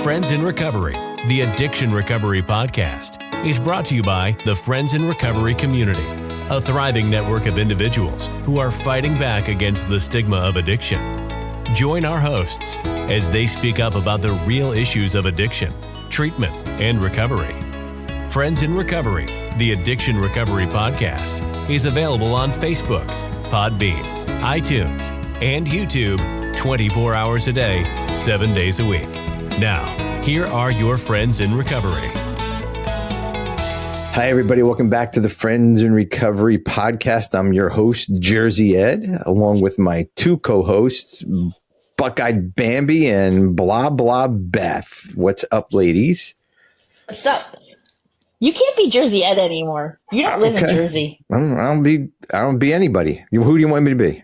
Friends in Recovery, the Addiction Recovery Podcast, is brought to you by the Friends in Recovery community, a thriving network of individuals who are fighting back against the stigma of addiction. Join our hosts as they speak up about the real issues of addiction, treatment, and recovery. Friends in Recovery, the Addiction Recovery Podcast, is available on Facebook, Podbean, iTunes, and YouTube 24 hours a day, 7 days a week. Now, here are your Friends in Recovery. Hi, everybody. Welcome back to the Friends in Recovery podcast. I'm your host, Jersey Ed, along with my two co-hosts, Buckeye Bambi and blah, blah, Beth. What's up, ladies? What's up? You can't be Jersey Ed anymore. You don't live in Jersey. I don't be anybody. Who do you want me to be?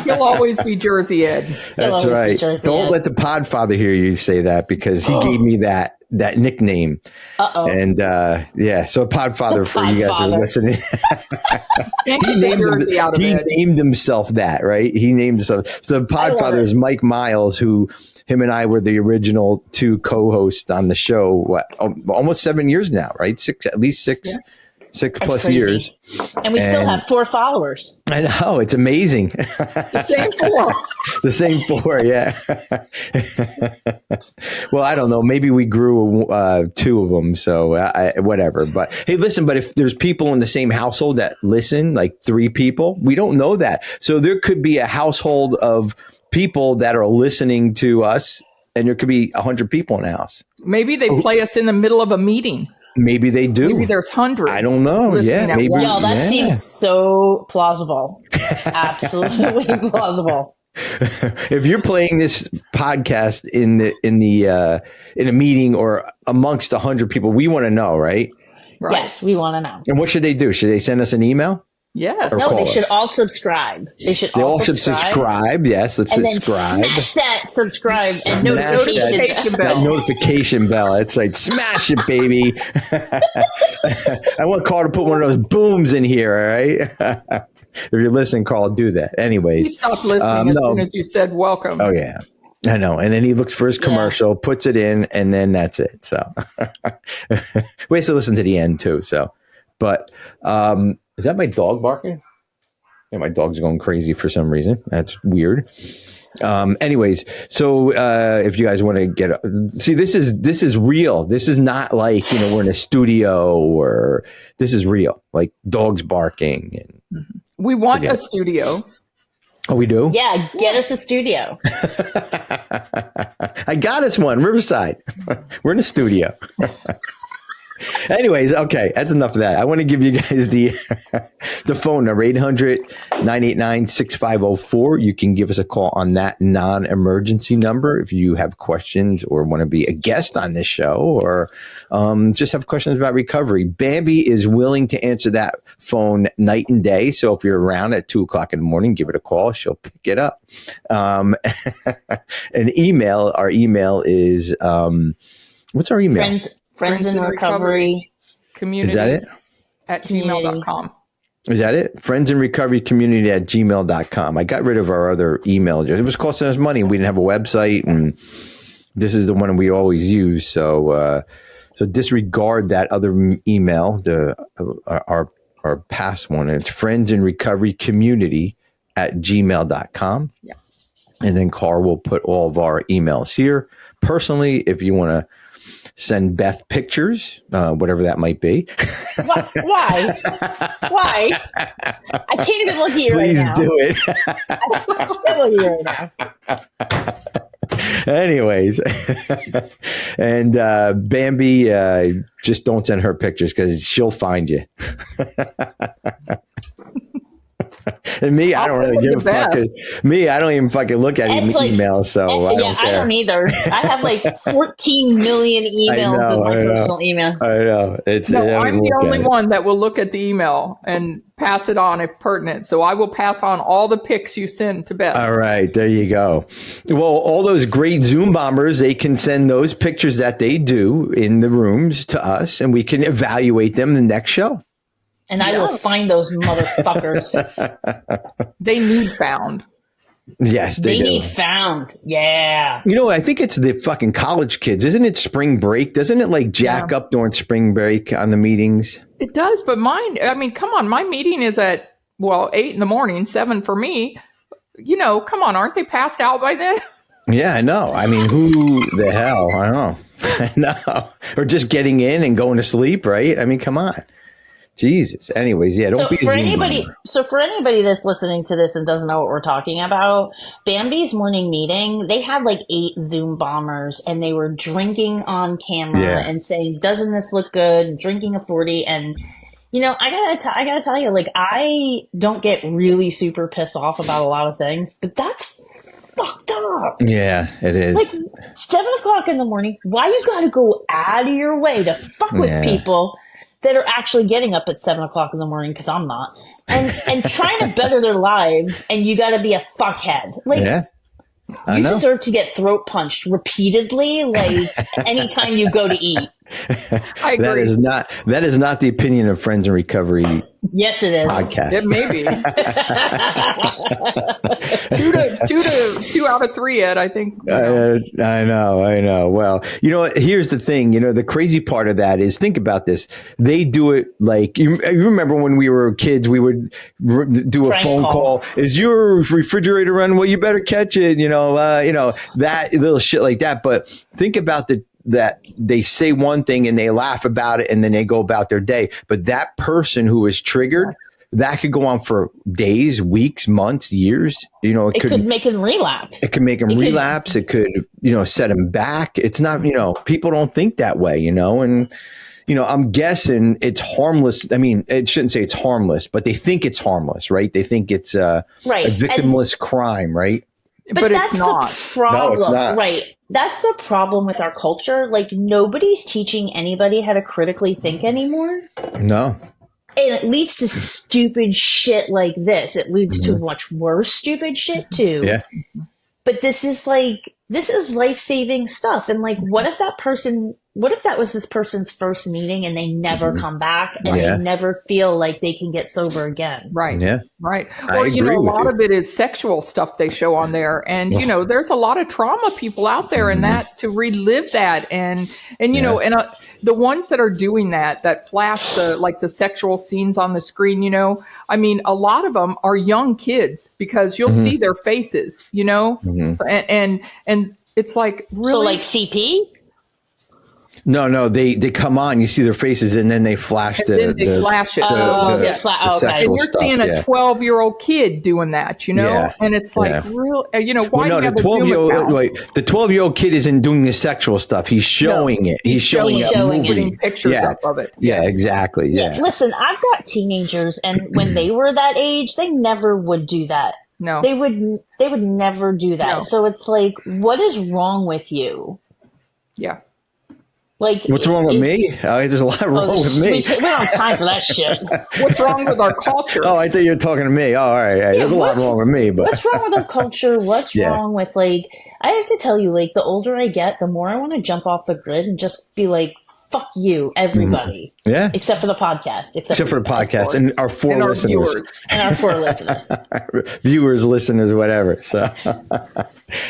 He'll always be Jersey Ed. That's right. Don't let the Podfather hear you say that, because he gave me that nickname. And so Podfather, for you guys who are listening. he named himself that, right? He named himself. So Podfather is Mike Miles, who him and I were the original two co-hosts on the show, almost 7 years now, right? At least six. Yeah. 6+ crazy. Years. And we still have 4 followers. I know. It's amazing. The same 4. The same 4, yeah. Well, I don't know. Maybe we grew 2 of them. So whatever. But hey, listen, but if there's people in the same household that listen, like 3 people, we don't know that. So there could be a household of people that are listening to us, and there could be 100 people in the house. Maybe they play us in the middle of a meeting. Maybe they do. Maybe there's hundreds. I don't know. Yeah, maybe. Yo, that seems so plausible. Absolutely plausible. If you're playing this podcast in a meeting or amongst 100 people, we want to know, right? Yes, we want to know. And what should they do? Should they send us an email? Yes. No, they should all subscribe. They all should subscribe. Yes, let's subscribe. Then smash that subscribe and that notification bell. It's like, smash it, baby. I want Carl to put one of those booms in here, all right? If you're listening, Carl, do that. Anyways. He stopped listening as soon as you said welcome. Oh, yeah. I know. And then he looks for his commercial, puts it in, and then that's it. So we have to listen to the end, too. So, but is that my dog barking? Yeah, my dog's going crazy for some reason. That's weird. Anyways, so if you guys want to see, this is real. This is not like, we're in a studio, or this is real, like dogs barking. And we want a studio. Oh, we do? Yeah, get us a studio. I got us one, Riverside. We're in a studio. Anyways, okay, that's enough of that. I want to give you guys the phone number, 800-989-6504. You can give us a call on that non-emergency number if you have questions or want to be a guest on this show, or just have questions about recovery. Bambi is willing to answer that phone night and day. So if you're around at 2:00 in the morning, give it a call. She'll pick it up. An email. Our email is what's our email? Friends in Recovery Community. Is that it? At gmail.com. Is that it? Friends in Recovery Community at gmail.com. I got rid of our other email address. It was costing us money. We didn't have a website, and this is the one we always use. So disregard that other email, our past one. It's Friends in Recovery Community at gmail.com. Yeah. And then Carl will put all of our emails here. Personally, if you want to send Beth pictures, whatever that might be. Why? I can't even look at you right now. Please do it. I can't look at you right now. Anyways, and Bambi, just don't send her pictures, because she'll find you. And me, I don't really give a fuck. I don't even fucking look at emails. So I don't either. I have like 14 million emails in my personal email. I know. I'm the only one that will look at the email and pass it on if pertinent. So I will pass on all the pics you send to Beth. All right, there you go. Well, all those great Zoom bombers, they can send those pictures that they do in the rooms to us, and we can evaluate them the next show. And I will find those motherfuckers. They need found. Yes, They do. need found. Yeah. You know, I think it's the fucking college kids. Isn't it spring break? Doesn't it like jack up during spring break on the meetings? It does, but mine, I mean, come on, my meeting is at, 8 in the morning, 7 for me. Come on, aren't they passed out by then? Yeah, I know. I mean, who the hell? I know. I know. Or just getting in and going to sleep, right? I mean, come on. Jesus. Anyways, yeah, don't be a Zoom bomber. So for anybody that's listening to this and doesn't know what we're talking about, Bambi's morning meeting, they had like 8 Zoom bombers and they were drinking on camera and saying, "Doesn't this look good?" Drinking a 40. And I gotta tell you, like, I don't get really super pissed off about a lot of things, but that's fucked up. Yeah, it is. Like 7:00 in the morning, why you gotta go out of your way to fuck with people that are actually getting up at 7:00 in the morning, because I'm not, and trying to better their lives, and you got to be a fuckhead. Like, you deserve to get throat punched repeatedly, like anytime you go to eat. I agree. That is not the opinion of Friends in Recovery. Yes, it is. Podcast. It may be. 2 out of 3, Ed, I think. I know. Well, here's the thing. The crazy part of that is, think about this. They do it like, you remember when we were kids, we would do a phone call. Is your refrigerator running? Well, you better catch it. That little shit like that. But think about that they say one thing and they laugh about it and then they go about their day. But that person who is triggered, that could go on for days, weeks, months, years. It could make him relapse. It could make him relapse. It could, set him back. It's not, people don't think that way, and, I'm guessing it's harmless. I mean, it shouldn't say it's harmless, but they think it's harmless, right? They think it's a victimless crime, right? But that's it's not. The problem, no, it's not. Right? That's the problem with our culture. Like, nobody's teaching anybody how to critically think anymore. No. And it leads to stupid shit like this. It leads to much worse stupid shit too. Yeah. But this is life-saving stuff. And like, what if that was this person's first meeting and they never come back and they never feel like they can get sober again? Right. Yeah. Right. Or, a lot of it is sexual stuff they show on there. And, there's a lot of trauma people out there in that to relive that. And the ones that are doing that flash the sexual scenes on the screen, I mean, a lot of them are young kids because you'll see their faces, So, and it's like, really? So like CP? No, they come on, you see their faces, and then they flash flash it. The sexual and you're stuff, seeing a 12-year-old kid doing that, and it's like, real, why do you have the 12-year-old kid isn't doing the sexual stuff. He's showing it. He's showing getting pictures up of it. Yeah, exactly. Yeah. Listen, I've got teenagers, and when they were that age, they never would do that. No. They would never do that. No. So it's like, what is wrong with you? Yeah. Like, what's wrong with me? There's a lot wrong with me. We don't have time for that shit. What's wrong with our culture? Oh, I thought you were talking to me. Oh, all right. There's a lot wrong with me. But what's wrong with our culture? What's wrong with, like, I have to tell you, like, the older I get, the more I want to jump off the grid and just be like, fuck you, everybody. Yeah. Except for the podcast. Except for the podcast and our 4 listeners. And our 4 listeners. Viewers, listeners, whatever. So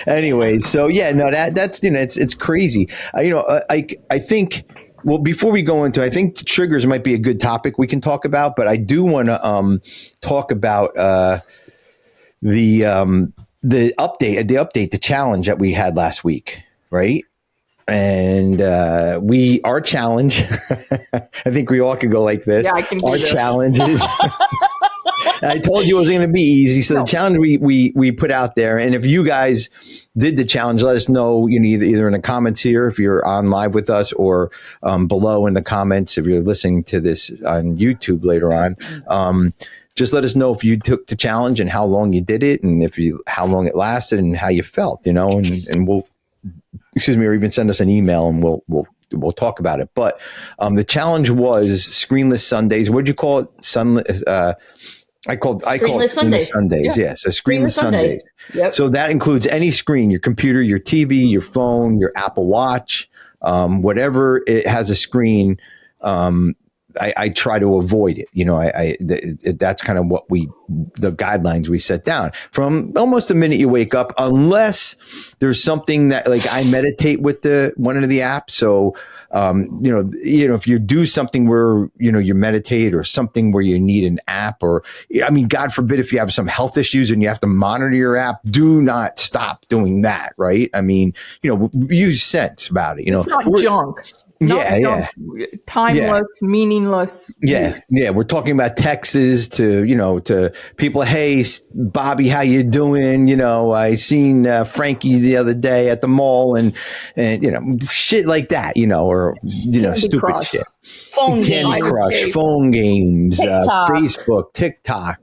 anyway, so that's, it's crazy. I think, well, before we go into, I think triggers might be a good topic we can talk about, but I do want to talk about the update, the challenge that we had last week, right? And our challenge, I think we all could go like this. Yeah, I can do our this. challenge is, I told you it was going to be easy. So the challenge we put out there, and if you guys did the challenge, let us know, either in the comments here, if you're on live with us, or below in the comments, if you're listening to this on YouTube later on. Just let us know if you took the challenge and how long you did it, and how long it lasted and how you felt, and we'll, or even send us an email and we'll talk about it. But the challenge was screenless Sundays. What did you call it? I call it screenless Sundays. Yeah. So screenless Sundays. Yep. So that includes any screen, your computer, your TV, your phone, your Apple Watch, whatever it has a screen. I try to avoid it. That's kind of the guidelines we set down from almost the minute you wake up, unless there's something that, like, I meditate with one of the apps. So, if you do something where, you meditate, or something where you need an app, or, God forbid, if you have some health issues and you have to monitor your app, do not stop doing that. Right. Use sense about it. It's not junk. Timeless, meaningless. Yeah. We're talking about texts to people. Hey, Bobby, how you doing? I seen Frankie the other day at the mall, and shit like that. Or stupid Crush. shit. Candy Crush, phone games, Facebook, TikTok.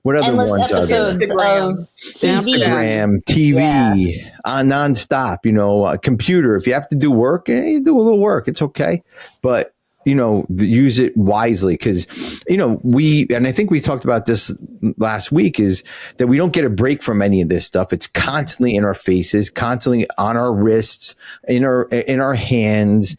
What other endless ones are there? Instagram, TV, nonstop. Computer. If you have to do work, you do a little work. It's okay, but use it wisely, because and I think we talked about this last week, is that we don't get a break from any of this stuff. It's constantly in our faces, constantly on our wrists, in our hands.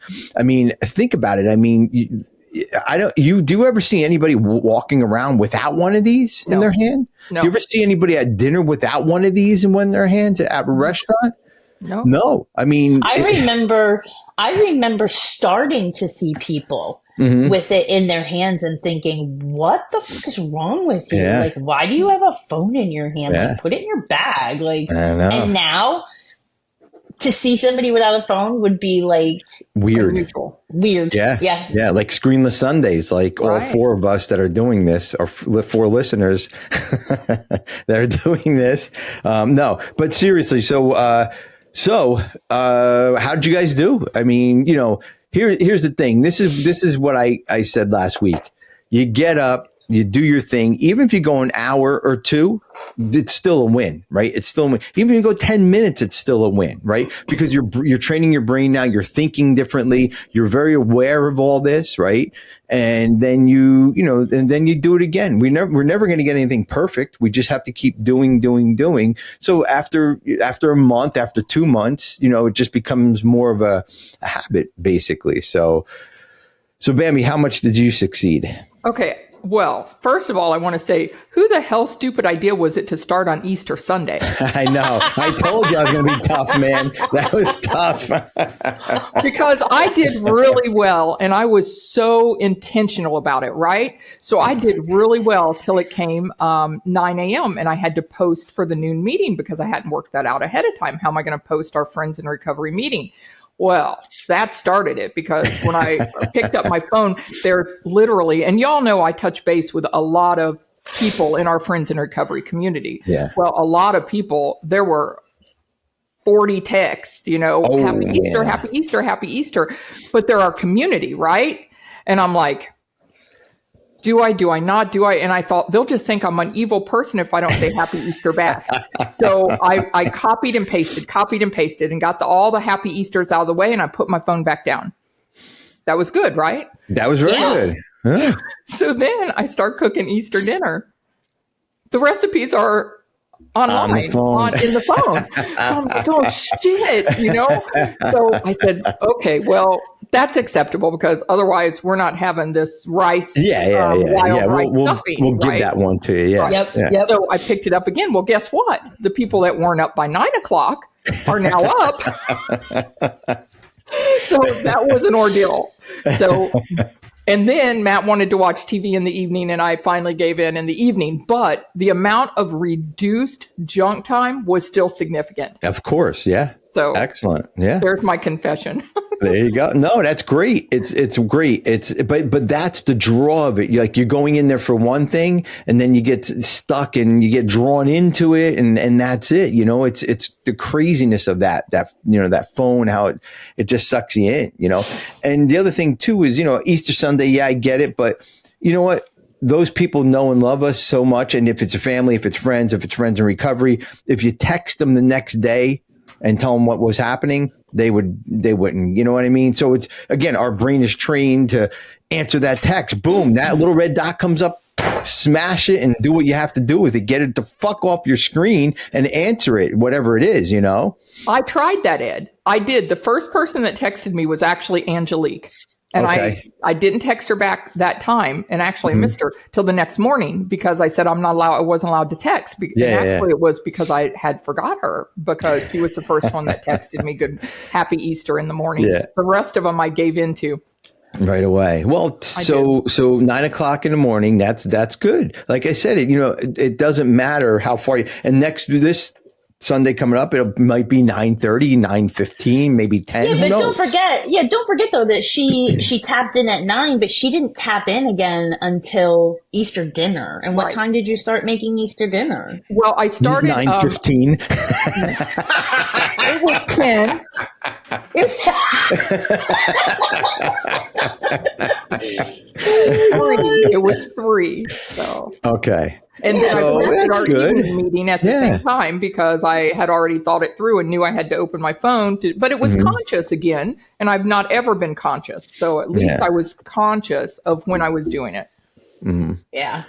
Think about it. Do you ever see anybody walking around without one of these in their hand? No. Do you ever see anybody at dinner without one of these in one of their hands at a restaurant? No. I remember starting to see people with it in their hands and thinking, what the fuck is wrong with you? Yeah. Like, why do you have a phone in your hand? Yeah. Like, put it in your bag. Like, I know. and now to see somebody without a phone would be like weird. Unusual. Weird. Yeah. Like screenless Sundays, like all four of us that are doing this, or four listeners that are doing this. No, but seriously. So how'd you guys do? Here's the thing. This is what I said last week. You get up, you do your thing. Even if you go an hour or two, it's still a win, right? It's still a win. Even if you go 10 minutes, it's still a win, right? Because you're training your brain now. You're thinking differently. You're very aware of all this, right? And then and then you do it again. We're never going to get anything perfect. We just have to keep doing. So after a month, after 2 months, it just becomes more of a habit, basically. So Bambi, how much did you succeed? Okay. Well, first of all, I want to say, who the hell stupid idea was it to start on Easter Sunday? I know. I told you I was going to be tough, man. That was tough. Because I did really well, and I was so intentional about it, right? So I did really well till it came 9 a.m., and I had to post for the noon meeting because I hadn't worked that out ahead of time. How am I going to post our Friends in Recovery meeting? Well, that started it, because when I picked up my phone, there's literally, and y'all know I touch base with a lot of people in our Friends in Recovery community. Yeah. Well, a lot of people, there were 40 texts, happy Easter, happy Easter, happy Easter. But they're our community, right? And I'm like, do I not? And I thought, they'll just think I'm an evil person if I don't say happy Easter back. So I copied and pasted and got all the happy Easters out of the way, and I put my phone back down. That was good, right? That was very good. Yeah. So then I start cooking Easter dinner. The recipes are online, in the phone. So I'm like, oh shit, So I said, okay, well, that's acceptable, because otherwise we're not having this rice, wild rice stuffing. We'll give that one to you. Yeah. Yep. So I picked it up again. Well, guess what? The people that weren't up by 9 o'clock are now up. So that was an ordeal. So, and then Matt wanted to watch TV in the evening, and I finally gave in the evening. But the amount of reduced junk time was still significant. Of course, yeah. So excellent, yeah. There's my confession. There you go. No, that's great. It's great. But that's the draw of it. You're going in there for one thing, and then you get stuck and you get drawn into it, and that's it. It's the craziness of that phone, how it just sucks you in. And the other thing too is Easter Sunday. Yeah, I get it, but you know what? Those people know and love us so much. And if it's a family, if it's friends in recovery, if you text them the next day and tell them what was happening, they wouldn't, you know what I mean? So it's, again, our brain is trained to answer that text. Boom, that little red dot comes up, smash it and do what you have to do with it. Get it the fuck off your screen and answer it, whatever it is, I tried that, Ed. I did. The first person that texted me was actually Angelique. And I didn't text her back that time, and actually I missed her till the next morning because I said I wasn't allowed to text. It was because I had forgot her, because she was the first one that texted me good happy Easter in the morning. Yeah. The rest of them I gave into right away. Well, so 9 o'clock in the morning, that's good. Like I said, it doesn't matter how far and this Sunday coming up, it might be 9:30, 9:15, maybe 10. Yeah, but don't forget though that she tapped in at 9, but she didn't tap in again until Easter dinner. And what time did you start making Easter dinner? Well, I started 9:15. It was 10. It was 3. So okay. And then I started our evening meeting at the same time because I had already thought it through and knew I had to open my phone. But it was conscious again, and I've not ever been conscious. So at least I was conscious of when I was doing it. Mm-hmm. Yeah.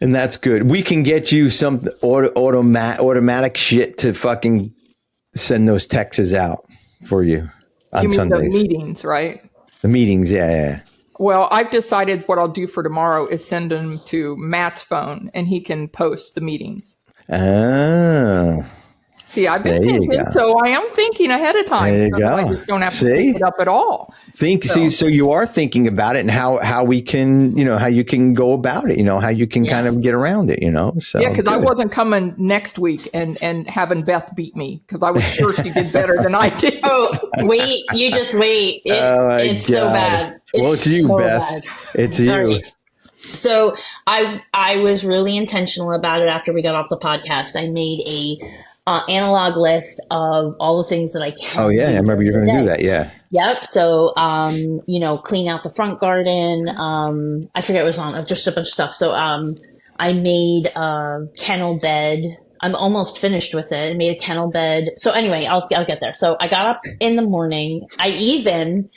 And that's good. We can get you some automatic shit to fucking send those texts out for you on Sundays. The meetings, right? The meetings, yeah. Well, I've decided what I'll do for tomorrow is send them to Matt's phone, and he can post the meetings. Oh. See, I've been thinking, so I am thinking ahead of time. There you go. I just don't have to pick it up at all. So you are thinking about it and how we can, how you can go about it, how you can kind of get around it, So yeah, because I wasn't coming next week and having Beth beat me because I was sure she did better than I did. Oh, wait, you just wait. It's so bad. It's you, so Beth. Bad. It's you. Sorry. So I was really intentional about it after we got off the podcast. I made a analog list of all the things that I can. Oh yeah, I remember you're going to do that. Yeah. Yep. So clean out the front garden. I forget what was on. Just a bunch of stuff. So I made a kennel bed. I'm almost finished with it. I made a kennel bed. So anyway, I'll get there. So I got up in the morning. I even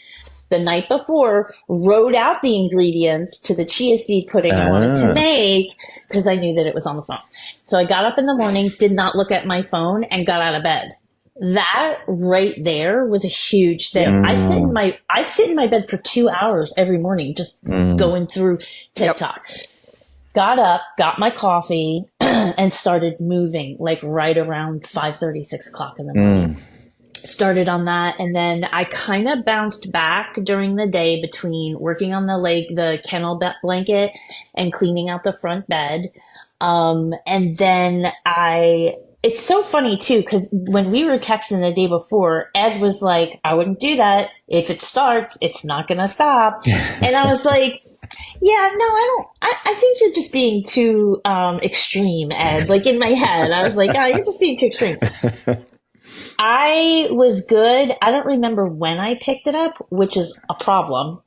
the night before wrote out the ingredients to the chia seed pudding I wanted to make because I knew that it was on the phone. So I got up in the morning, did not look at my phone, and got out of bed. That right there was a huge thing. I sit in my bed for 2 hours every morning just going through TikTok. Yep. Got up, got my coffee, and started moving like right around 5:30, 6 o'clock in the morning. Started on that, and then I kind of bounced back during the day between working on the kennel blanket and cleaning out the front bed. And then it's so funny too, because when we were texting the day before, Ed was like, I wouldn't do that. If it starts, it's not going to stop. And I was like, yeah, no, I don't. I think you're just being too extreme, Ed. Like in my head, I was like, oh, you're just being too extreme. I was good. I don't remember when I picked it up, which is a problem.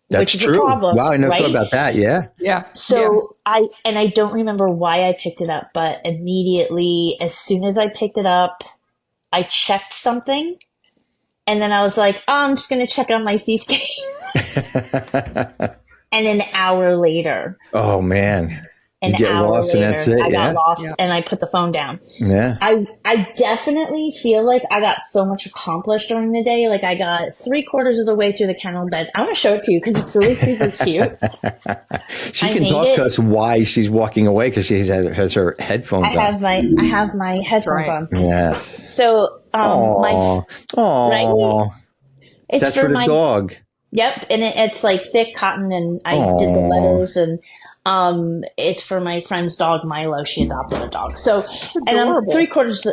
That's true. Problem, wow, I never thought about that. Yeah. Yeah. So I don't remember why I picked it up, but immediately, as soon as I picked it up, I checked something. And then I was like, oh, I'm just going to check on my C-scan. And an hour later. Oh, man. You get lost and that's it. I got lost and I put the phone down. Yeah. I definitely feel like I got so much accomplished during the day. Like I got 3/4 of the way through the kennel bed. I want to show it to you because it's really super cute. She can talk to us why she's walking away because she has her headphones on. I have my headphones on. Yes. So right? That's for the dog. Yep, and it's like thick cotton, and I did the letters and. It's for my friend's dog, Milo. She adopted a dog. So, and I'm 3/4. So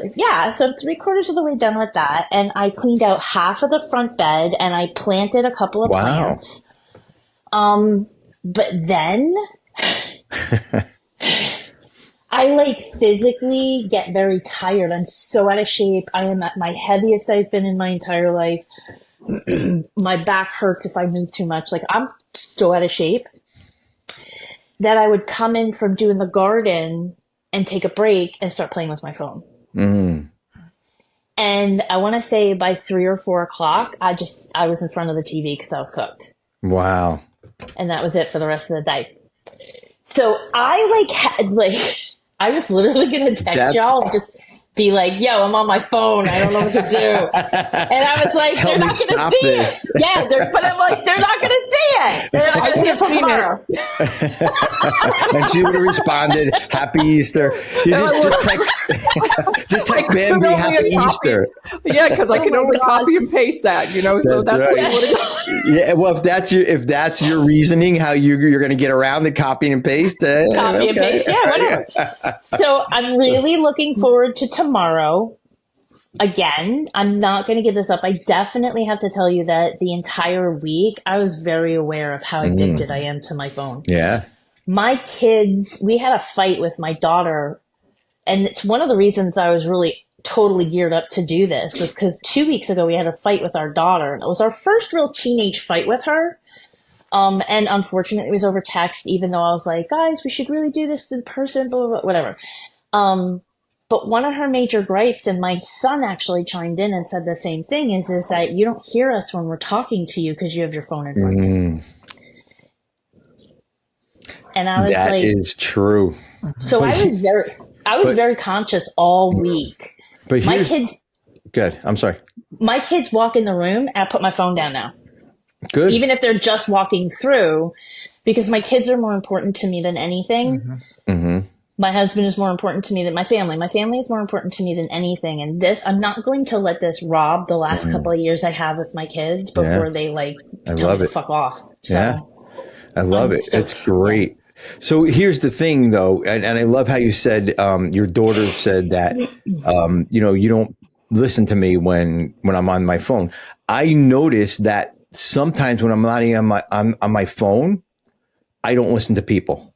I'm 3/4 of the way done with that. And I cleaned out half of the front bed and I planted a couple of plants. But then I physically get very tired. I'm so out of shape. I am at my heaviest I've been in my entire life. My back hurts if I move too much. I'm so out of shape. That I would come in from doing the garden and take a break and start playing with my phone. And I want to say by 3 or 4 o'clock, I was in front of the TV because I was cooked. Wow. And that was it for the rest of the day. So I I was literally going to text y'all and just be like, yo, I'm on my phone. I don't know what to do. And I was like, they're not going to see it. Yeah, but I'm like, they're not going to see it. They're not going to see it till tomorrow. And she would have responded, Happy Easter. You just text Bambi Happy Easter. Yeah, because I can only copy and paste that, so that's right. What it would. Yeah, well, if that's your reasoning, how you're going to get around the copy and paste. Copy and paste, yeah, whatever. So I'm really looking forward to tomorrow. Again, I'm not going to give this up. I definitely have to tell you that the entire week, I was very aware of how addicted I am to my phone. Yeah. My kids, we had a fight with my daughter, and it's one of the reasons I was really totally geared up to do this was because 2 weeks ago we had a fight with our daughter, and it was our first real teenage fight with her. And unfortunately it was over text, even though I was like, guys, we should really do this in person, blah, blah, blah, whatever. But one of her major gripes, and my son actually chimed in and said the same thing, is that you don't hear us when we're talking to you because you have your phone in front of you. And I was that like, that is true. So I was very conscious all week. But my kids, good. I'm sorry. My kids walk in the room and I put my phone down now. Good. Even if they're just walking through, because my kids are more important to me than anything. My husband is more important to me than my family. My family is more important to me than anything. And I'm not going to let this rob the last couple of years I have with my kids before they tell me to fuck off. So, yeah. I love it. It's great. So here's the thing though. And I love how you said, your daughter said that, you don't listen to me when I'm on my phone. I notice that sometimes when I'm not on my phone, I don't listen to people.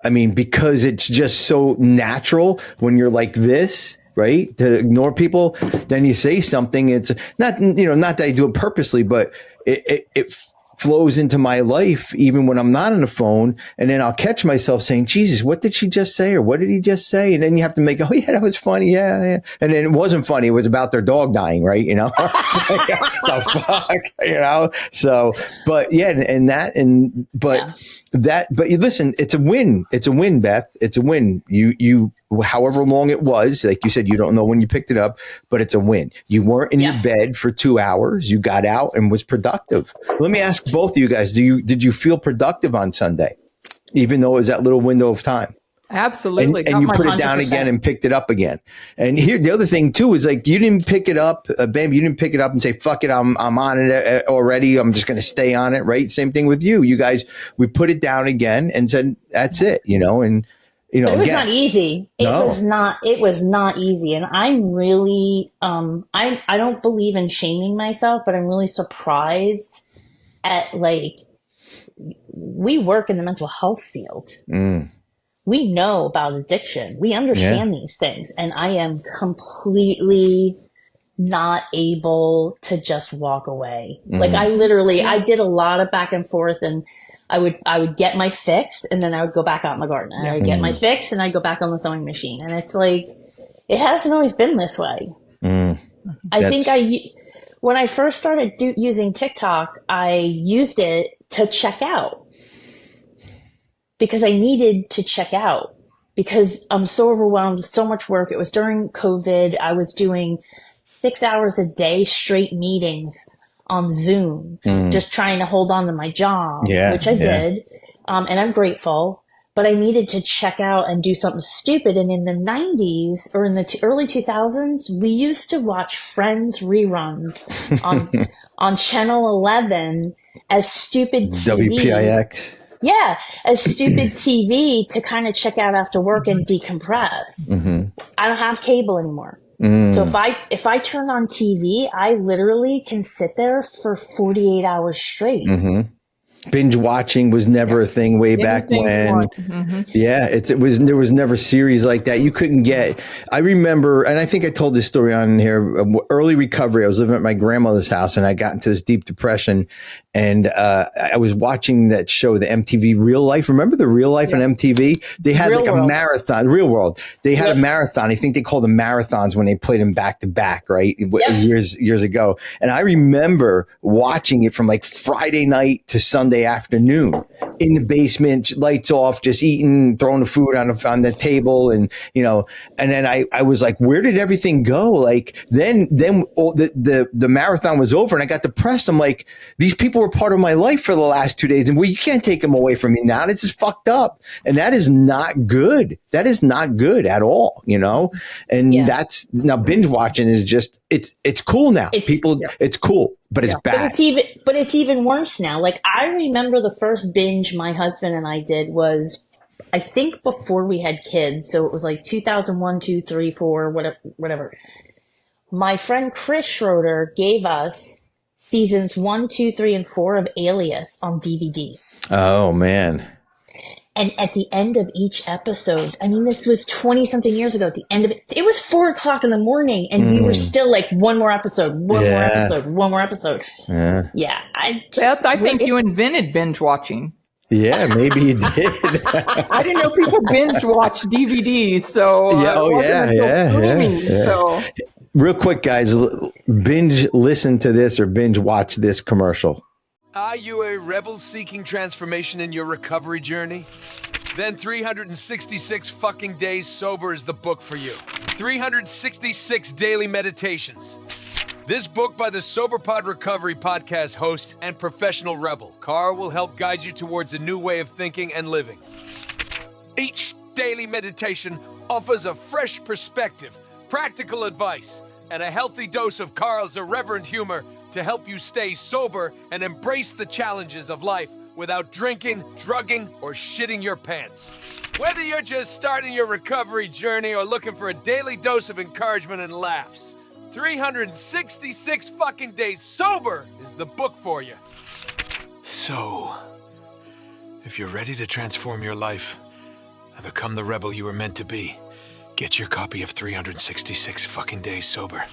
I mean, because it's just so natural when you're like this, right? To ignore people, then you say something. It's not that I do it purposely, but it flows into my life even when I'm not on the phone. And then I'll catch myself saying, Jesus, what did she just say? Or what did he just say? And then you have to make, oh yeah, that was funny. Yeah. And then it wasn't funny. It was about their dog dying, right? The fuck, So, but yeah, but you listen, it's a win. It's a win, Beth. It's a win. You, however long it was, like you said, you don't know when you picked it up, but it's a win. You weren't in your bed for 2 hours. You got out and was productive. Let me ask both of you guys, did you feel productive on Sunday, even though it was that little window of time? Absolutely. And you put 100%. It down again and picked it up again. And here, the other thing too, is like, you didn't pick it up, Bambi, you didn't pick it up and say, fuck it, I'm on it already. I'm just going to stay on it. Right. Same thing with you. You guys, we put it down again and said, that's it, and but it was not easy. It was not easy. And I'm really, I don't believe in shaming myself, but I'm really surprised at we work in the mental health field. We know about addiction. We understand these things. And I am completely not able to just walk away. I did a lot of back and forth, and I would get my fix and then I would go back out in the garden. And I would get my fix and I'd go back on the sewing machine. And it's like, it hasn't always been this way. When I first started using TikTok, I used it to check out because I needed to check out because I'm so overwhelmed with so much work. It was during COVID. I was doing 6 hours a day straight meetings on Zoom, just trying to hold on to my job, which I did. And I'm grateful, but I needed to check out and do something stupid. And in the 90s or in the early 2000s, we used to watch Friends reruns on Channel 11 as stupid TV. WPIX. Yeah, as stupid TV to kind of check out after work and decompress. I don't have cable anymore. So if I turn on TV, I literally can sit there for 48 hours straight. Binge watching was never a thing way back when. Yeah, there was never series like that. You couldn't get. I remember, and I think I told this story on here. Early recovery. I was living at my grandmother's house, and I got into this deep depression. And I was watching that show, the MTV Real Life. Remember the Real Life on MTV? They had a marathon, Real World. They had a marathon. I think they called them marathons when they played them back to back, right? Years ago. And I remember watching it from Friday night to Sunday Sunday afternoon in the basement, lights off, just eating, throwing the food on the table. And, you know, and then I was like, where did everything go? Like then the marathon was over and I got depressed. I'm like, these people were part of my life for the last 2 days and you can't take them away from me now. This is fucked up. And that is not good. That is not good at all, you know? And that's now binge watching is just, it's cool now. It's cool, but it's bad. But it's even worse now. Like I remember the first binge my husband and I did was, I think before we had kids. So it was like 2001, 2, 3, 4, whatever. My friend Chris Schroeder gave us seasons 1, 2, 3, and 4 of Alias on DVD. Oh man. And at the end of each episode, I mean, this was 20 something years ago. At the end of it was 4:00 in the morning and we were still like one more episode. Yeah. I think you invented binge watching. Yeah, maybe you did. I didn't know people binge watch DVDs. So So real quick, guys, binge listen to this or binge watch this commercial. Are you a rebel seeking transformation in your recovery journey? Then 366 fucking days sober is the book for you. 366 daily meditations. This book by the SoberPod Recovery podcast host and professional rebel, Carl, will help guide you towards a new way of thinking and living. Each daily meditation offers a fresh perspective, practical advice, and a healthy dose of Carl's irreverent humor to help you stay sober and embrace the challenges of life without drinking, drugging, or shitting your pants. Whether you're just starting your recovery journey or looking for a daily dose of encouragement and laughs, 366 fucking days sober is the book for you. So, if you're ready to transform your life and become the rebel you were meant to be, get your copy of 366 fucking days sober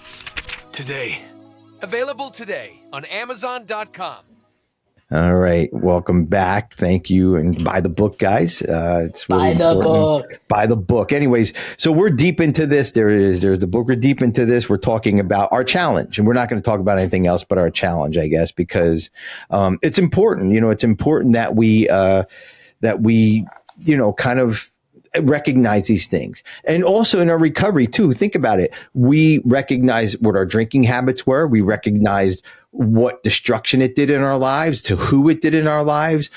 today. Available today on Amazon.com. All right. Welcome back. Thank you. And buy the book, guys. It's really Buy the book. Anyways, so we're deep into this. There's the book. We're deep into this. We're talking about our challenge. And we're not going to talk about anything else but our challenge, I guess, because it's important. You know, it's important that we kind of recognize these things. And also in our recovery too, think about it. We recognize what our drinking habits were. We recognized what destruction it did in our lives, to who it did in our lives.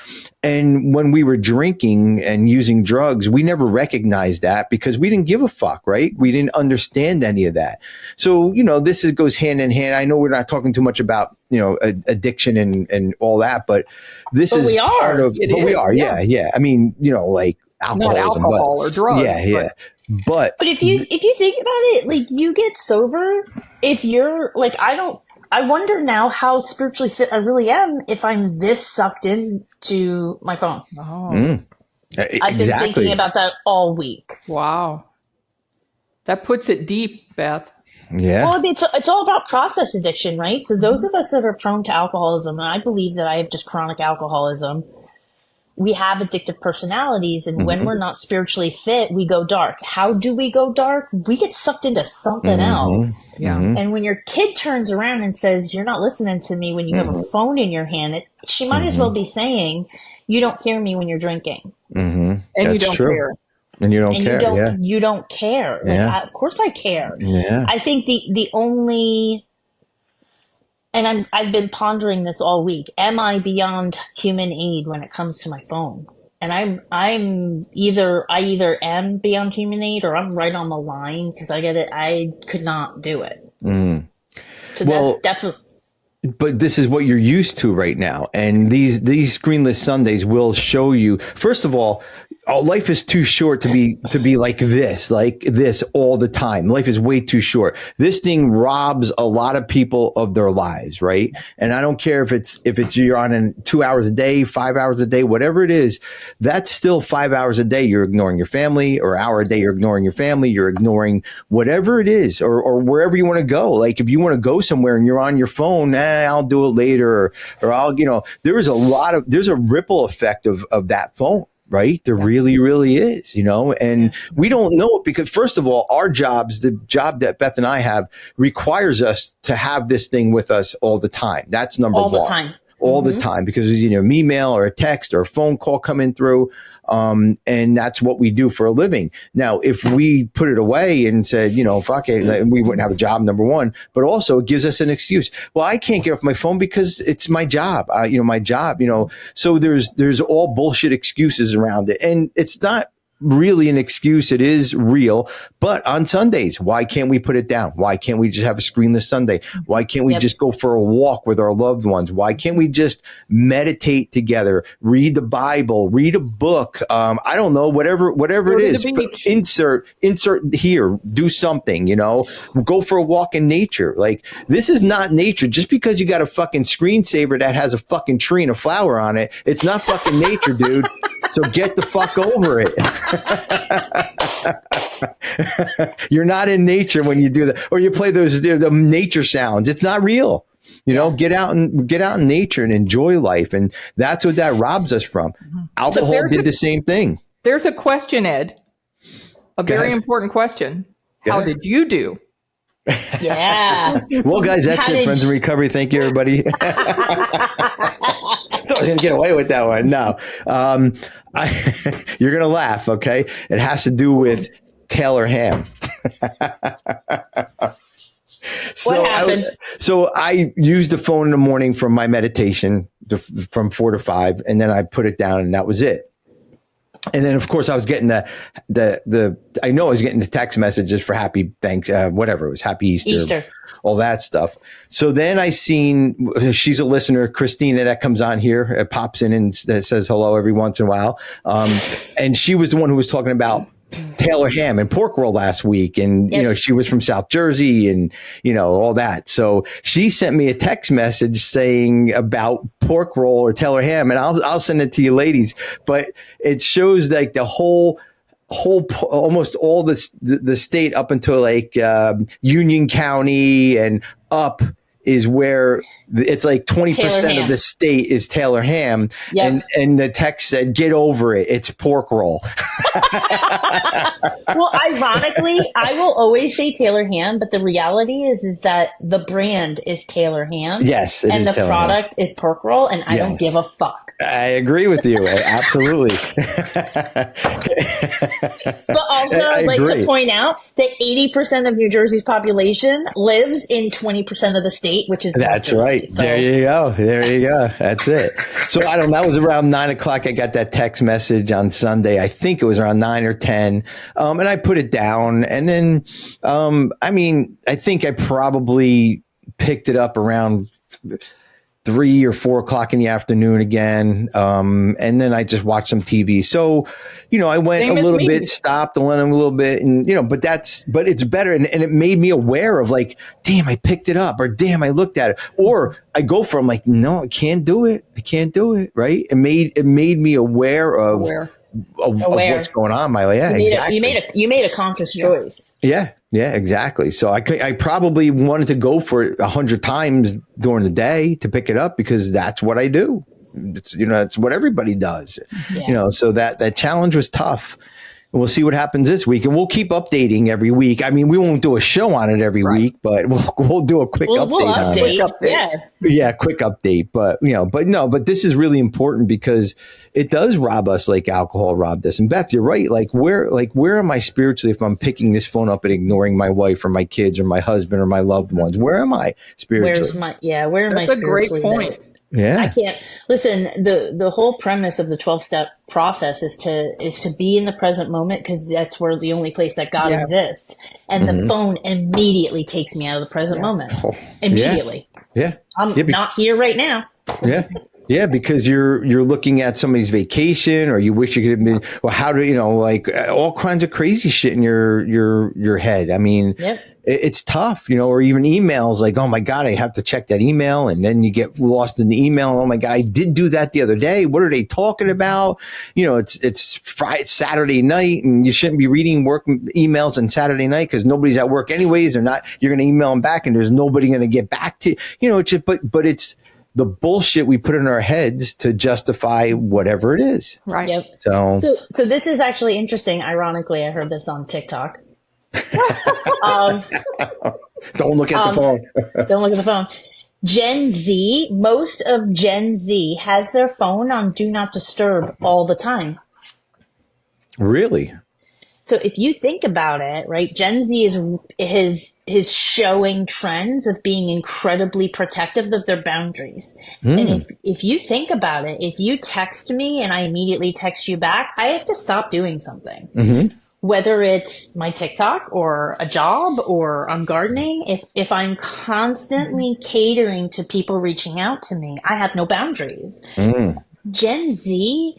And when we were drinking and using drugs, we never recognized that because we didn't give a fuck, right? We didn't understand any of that. So, you know, this goes hand in hand. I know we're not talking too much about, you know, addiction and all that, but this is part of, we are. Yeah. I mean, you know, like, alcoholism, not alcohol or drugs. Yeah. But if you think about it, like you get sober, if you're like, I wonder now how spiritually fit I really am if I'm this sucked into my phone. I've been thinking about that all week. Wow. That puts it deep, Beth. Yeah. Well, it's all about process addiction, right? So those of us that are prone to alcoholism, and I believe that I have just chronic alcoholism, we have addictive personalities, and when we're not spiritually fit, we go dark. How do we go dark? We get sucked into something else. Yeah. And when your kid turns around and says, "You're not listening to me," when you have a phone in your hand, she might as well be saying, "You don't hear me when you're drinking." And you don't care. And you don't care. You don't care. Like, of course I care. Yeah. I think the only... And I've been pondering this all week. Am I beyond human aid when it comes to my phone? And I either am beyond human aid or I'm right on the line because I could not do it. So that's definitely. But this is what you're used to right now. And these screenless Sundays will show you, first of all, life is too short to be like this all the time. Life is way too short. This thing robs a lot of people of their lives, right? And I don't care if it's you're on in 2 hours a day, 5 hours a day, whatever it is, that's still 5 hours a day. You're ignoring your family, or an hour a day, you're ignoring your family, you're ignoring whatever it is, or wherever you want to go. Like if you want to go somewhere and you're on your phone, I'll do it later, or I'll, there's a ripple effect of that phone. Right? There really, really is, and we don't know it because, first of all, the job that Beth and I have requires us to have this thing with us all the time. That's number one. all the time because there's an email or a text or a phone call coming through. And that's what we do for a living. Now, if we put it away and said, fuck it, we wouldn't have a job, number one, but also it gives us an excuse. Well, I can't get off my phone because it's my job, my job, so there's all bullshit excuses around it. And it's not really an excuse. It is real. But on Sundays, why can't we put it down? Why can't we just have a screenless Sunday? Why can't we just go for a walk with our loved ones? Why can't we just meditate together, read the Bible, read a book? I don't know, whatever it is. Insert here, do something, go for a walk in nature. Like, this is not nature. Just because you got a fucking screensaver that has a fucking tree and a flower on it, it's not fucking nature, dude. So get the fuck over it. You're not in nature when you do that, or you play the nature sounds. It's not real. Get out in nature and enjoy life, and that's what that robs us from. Alcohol did the same thing. There's a question, Ed. A very important question. How did you do? Yeah. Well, guys, that's it. Friends in Recovery. Thank you, everybody. I was going to get away with that one. No. You're going to laugh, okay? It has to do with Taylor ham. What happened? I used the phone in the morning for my meditation from 4 to 5, and then I put it down, and that was it. And then, of course, I was getting I was getting the text messages for happy whatever it was, happy Easter, all that stuff. So then she's a listener, Christina, that comes on here, pops in and says hello every once in a while. And she was the one who was talking about Taylor ham and pork roll last week. And, she was from South Jersey and, all that. So she sent me a text message saying about pork roll or Taylor ham. And I'll send it to you ladies, but it shows like the whole almost all the state up until like, Union County and up is where it's like 20% of the state is Taylor ham. Yep. And the text said, get over it. It's pork roll. Well, ironically, I will always say Taylor ham, but the reality is that the brand is Taylor ham. Yes. And the product is pork roll, and I don't give a fuck. I agree with you. Absolutely. But also, I'd like to point out that 80% of New Jersey's population lives in 20% of the state, which is that's Jersey. Right. So. There you go. That's it. So that was around 9:00. I got that text message on Sunday. I think it was around 9 or 10. And I put it down. And then, I think I probably picked it up around 3 or 4 o'clock in the afternoon again. And then I just watched some TV. So, I went a little bit, stopped and went a little bit and, but it's better. And it made me aware of like, damn, I picked it up or damn, I looked at it. Or I go from like, no, I can't do it. Right. It made me aware of what's going on in my life. Yeah, exactly. You made a conscious choice. Yeah. Yeah, exactly. So I probably wanted to go for it 100 times during the day to pick it up because that's what I do. It's what everybody does. Yeah. So that challenge was tough. And we'll see what happens this week, and we'll keep updating every week. I mean, we won't do a show on it every week, but we'll do a quick update. We'll update. Yeah, quick update. But this is really important because it does rob us like alcohol robbed us. And Beth, you're right. Where am I spiritually if I'm picking this phone up and ignoring my wife or my kids or my husband or my loved ones? Where am I spiritually? Where am I spiritually? That's a great point. Yeah. I can't listen. The whole premise of the 12-step process is to be in the present moment because that's where the only place that God exists. And the phone immediately takes me out of the present moment. Immediately. Yeah. I'm not here right now. Yeah. Yeah, because you're looking at somebody's vacation, or you wish you could have been. Well, how do all kinds of crazy shit in your head? I mean, it's tough, or even emails like, oh my God, I have to check that email, and then you get lost in the email. Oh my God, I did do that the other day. What are they talking about? It's Friday, Saturday night, and you shouldn't be reading work emails on Saturday night because nobody's at work anyways. They're not. You're going to email them back, and there's nobody going to get back to you. It's just, but it's the bullshit we put in our heads to justify whatever it is. Right. Yep. So this is actually interesting. Ironically, I heard this on TikTok. Don't look at the phone. Don't look at the phone. Most of Gen Z has their phone on Do Not Disturb all the time. Really? So if you think about it, right, Gen Z is showing trends of being incredibly protective of their boundaries. And if you think about it, if you text me and I immediately text you back, I have to stop doing something. Whether it's my TikTok or a job or I'm gardening, if I'm constantly catering to people reaching out to me, I have no boundaries. Gen Z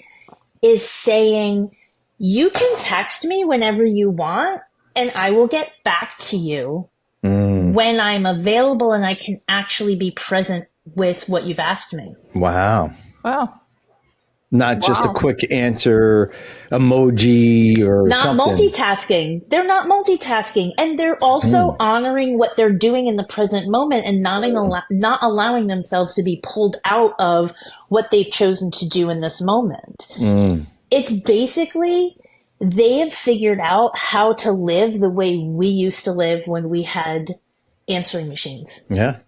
is saying, you can text me whenever you want and I will get back to you when I'm available and I can actually be present with what you've asked me. Wow. Not just a Wow. quick answer emoji or Not something. multitasking. They're not multitasking. And they're also honoring what they're doing in the present moment and not allowing themselves to be pulled out of what they've chosen to do in this moment. It's basically, they have figured out how to live the way we used to live when we had answering machines. Yeah.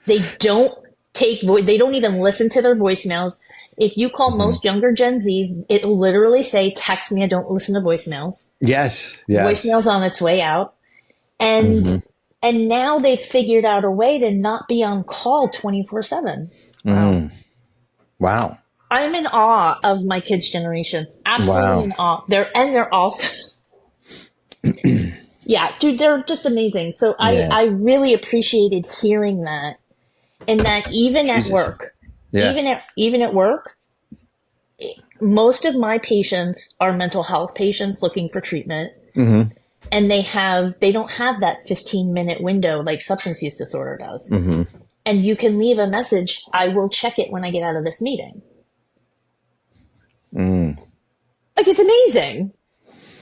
They don't even listen to their voicemails. If you call most younger Gen Zs, it'll literally say, text me, I don't listen to voicemails. Yes. Voicemail's on its way out. And now they've figured out a way to not be on call 24/7. Wow. I'm in awe of my kids' generation. Absolutely in awe. They're also, yeah, dude, they're just amazing. So I really appreciated hearing that. And that even at work, even at work, most of my patients are mental health patients looking for treatment. And they don't have that 15-minute window like substance use disorder does. And you can leave a message. I will check it when I get out of this meeting. Like, it's amazing.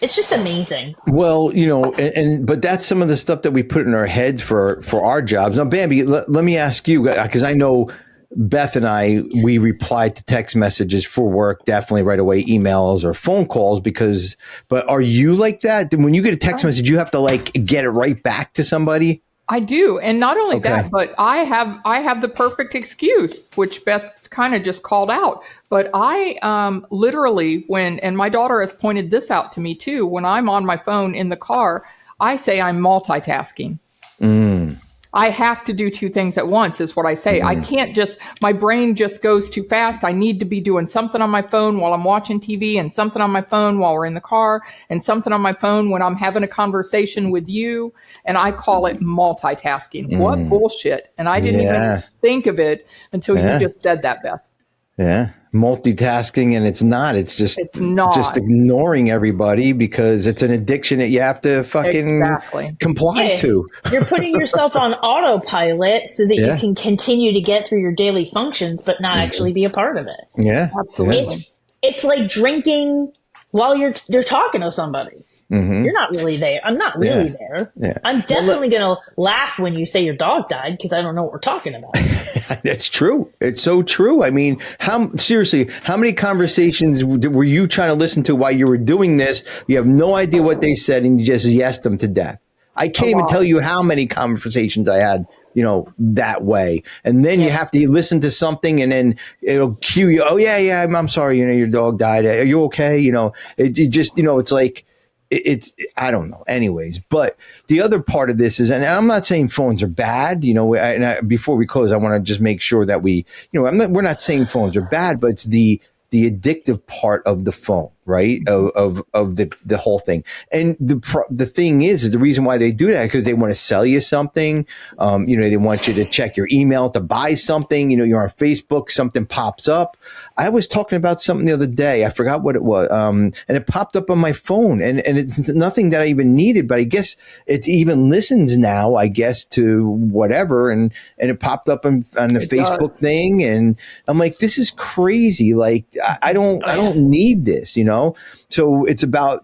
It's just amazing. Well, but that's some of the stuff that we put in our heads for our jobs. Now, Bambi, let me ask you, because I know Beth and we reply to text messages for work, definitely right away, emails or phone calls, but are you like that? When you get a text message, you have to get it right back to somebody? I do. And not only that, but I have the perfect excuse, which Beth kind of just called out. But I literally, and my daughter has pointed this out to me too, when I'm on my phone in the car, I say I'm multitasking. I have to do two things at once is what I say. I can't my brain just goes too fast. I need to be doing something on my phone while I'm watching TV and something on my phone while we're in the car and something on my phone when I'm having a conversation with you. And I call it multitasking. What bullshit. And I didn't even think of it until you just said that, Beth. Yeah. Multitasking, and it's just ignoring everybody because it's an addiction that you have to fucking comply to. You're putting yourself on autopilot so that you can continue to get through your daily functions, but not actually be a part of it. Yeah, absolutely. It's like drinking while you're talking to somebody. You're not really there. I'm not really there. Yeah. I'm definitely going to laugh when you say your dog died because I don't know what we're talking about. It's true. It's so true. I mean, how many conversations were you trying to listen to while you were doing this? You have no idea what they said and you just yesed them to death. I can't even tell you how many conversations I had, that way. And then you have to listen to something and then it'll cue you. Oh yeah. I'm sorry. Your dog died. Are you okay? It just, it's like, it's I don't know. Anyways, but the other part of this is, and I'm not saying phones are bad. Before we close, I want to just make sure that we're not saying phones are bad, but it's the addictive part of the phone, right? Of the whole thing. And the thing is the reason why they do that because they want to sell you something. They want you to check your email to buy something. You're on Facebook, something pops up. I was talking about something the other day. I forgot what it was. And it popped up on my phone and it's nothing that I even needed, but I guess it even listens now, I guess, to whatever. And it popped up on the Facebook thing. And I'm like, this is crazy. Like, I don't need this, So it's about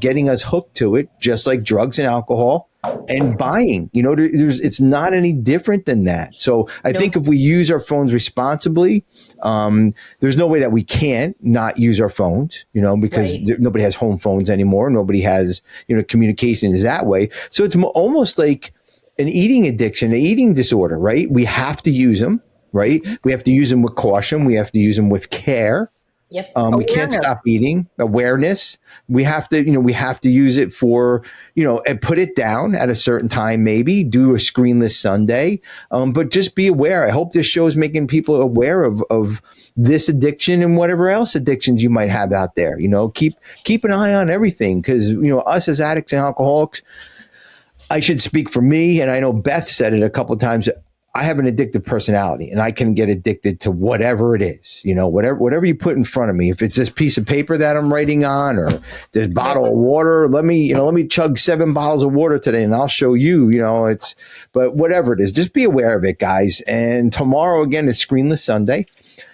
getting us hooked to it, just like drugs and alcohol and buying, it's not any different than that. So I think if we use our phones responsibly, there's no way that we can't not use our phones, because nobody has home phones anymore. Nobody has, communication is that way. So it's almost like an eating addiction, an eating disorder, right? We have to use them, right? We have to use them with caution. We have to use them with care. Yep. We can't stop eating. Awareness. We have to, we have to use it for, and put it down at a certain time, maybe do a screenless Sunday. But just be aware. I hope this show is making people aware of this addiction and whatever else addictions you might have out there. Keep an eye on everything, because, us as addicts and alcoholics, I should speak for me. And I know Beth said it a couple of times. I have an addictive personality, and I can get addicted to whatever it is, whatever you put in front of me. If it's this piece of paper that I'm writing on, or this bottle of water, let me chug 7 bottles of water today, and I'll show you, but whatever it is, just be aware of it, guys. And tomorrow again is Screenless Sunday.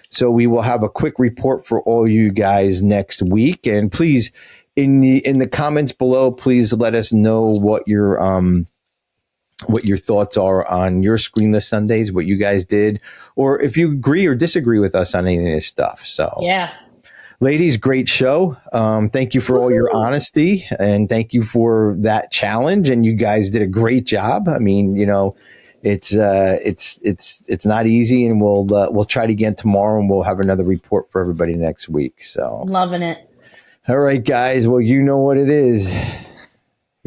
So we will have a quick report for all you guys next week. And please, in the comments below, please let us know what your thoughts are on your Screenless Sundays, what you guys did, or if you agree or disagree with us on any of this stuff. So, yeah, ladies, great show. Thank you for all your honesty, and thank you for that challenge. And you guys did a great job. I mean, it's not easy, and we'll try it again tomorrow, and we'll have another report for everybody next week. So, loving it. All right, guys. Well, you know what it is.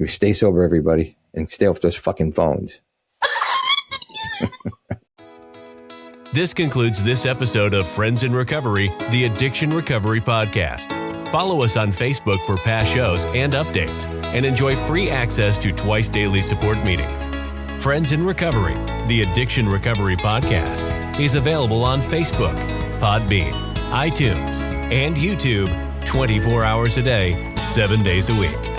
Stay sober, everybody. And stay off those fucking phones. This concludes this episode of Friends in Recovery, the Addiction Recovery Podcast. Follow us on Facebook for past shows and updates, and enjoy free access to twice daily support meetings. Friends in Recovery, the Addiction Recovery Podcast, is available on Facebook, Podbean, iTunes, and YouTube 24 hours a day, 7 days a week.